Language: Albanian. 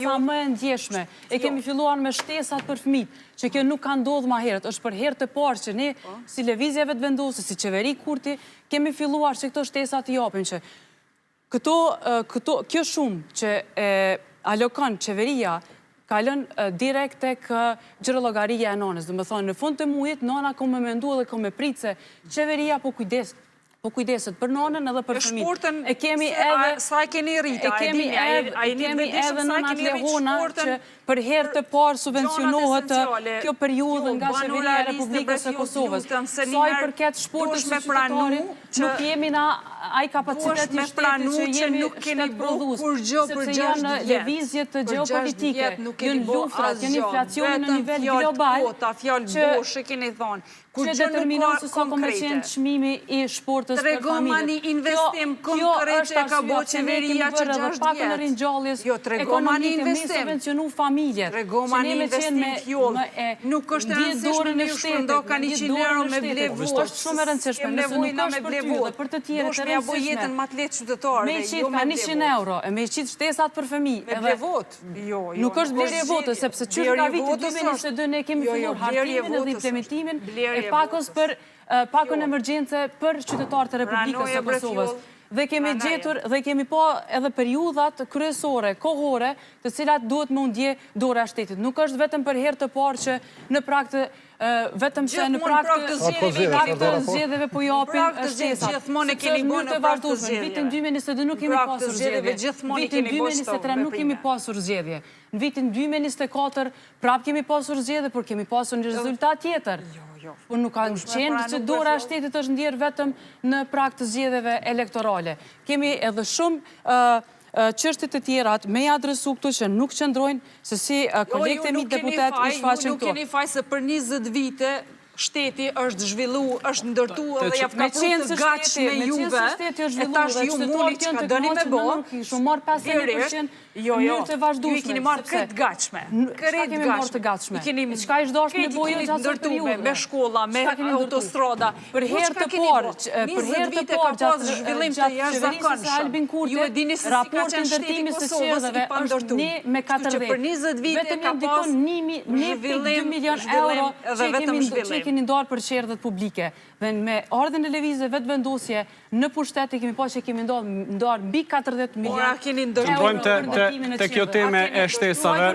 sa më e ndjeshme. E kemi filluar me shtesat për fëmijët, që kjo nuk ka ndodhur më herët. Është për herë të parë që ne, si lëvizjeve të vendosur, si qeveri Kurti, kemi filluar që këto shtesat i japim që kjo shumë që alokon qeveria kalon direkt tek xhirollogjaria e nonës. Do të thonë, në fund të muajit nona ka më menduar dhe ka më pritë se qeveria po kujdeset për nonën edhe për fëmijët. E kemi edhe... Sa e keni rritë? E kemi edhe nënat lehona që për herë të parë subvencionohet kjo periudhë nga qeveria e Republikës së Kosovës. Sa i përket shportit shqiptarit, nuk jemi na ai kapaciteti i shtetit që jemi shtetprodhues, sepse janë lëvizjet gjeopolitike, janë luftrat, janë inflacioni në nivel global, që determinon se sa ka qenë çmimi i shportës për familjet. Investim konkret e ka bo qeveria që 6 vjetë. Tregoma një investim. Tregoma një investim fjoll. Nuk është e rëndësishme me shpërndo ka 100 euro me ble votë. Është shumë e rëndësishme, nëse nuk është për ty dhe për të tjere të rëndësishme. Me i qitë ka 100 euro, e me i qitë shtesat për fëmijë. Me ble votë? Nuk është blerje votë, sepse që nga vitit 2022 ne kemi filluar hartimin edhe implementimin e pakon emergjence për qytetarët e Republikës së Kosovës. Dhe kemi gjetur dhe kemi po edhe periudhat kryesore, kohore, të cilat duhet më ndje dora shtetit. Nuk është vetëm për herë të parë që në praktë vetëm se në praktë zgjedhjeve po japin shtesat. Gjithmonë e keni bërë në praktë zgjedhje. Vitin 2022 nuk kemi pasur zgjedhje. Vitin 2023 nuk kemi pasur zgjedhje. Në vitin 2024 prap kemi pasur zgjedhje, por kemi pasur një rezultat tjetër. Por nuk kanë qenë që dora e shtetit është ndjerë vetëm në praktë të zgjedhjeve elektorale. Kemi edhe shumë çështje të tjera me adresu këtu që nuk qëndrojnë se si kolegët e mi deputet i shfaqen këtu. Ju nuk keni faj se për 20 vite shteti është zhvillu, është ndërtu dhe ja ka pru të gatshme juve, e tash ju muni që ka dëni me bo, ju i keni marrë këtë gatshme. Këtë gatshme. Qka ishtë dosh me bojo gjatë të periude? Me shkolla, me autostrada. Për herë të parë, gjatë qeverisës e Albin Kurti, raportin ndërtimi së qerdheve është 1 me 40. Vetëm jam dikon 1,2 milion euro që keni ndarë për qerdhet publike. Dhe me ardhen e lëvizjeve vetë vendosje në pushtet kemi pa që kemi ndarë mbi 40 milion euro për ndërtimin e qerdheve. Të kjo teme e shtesave.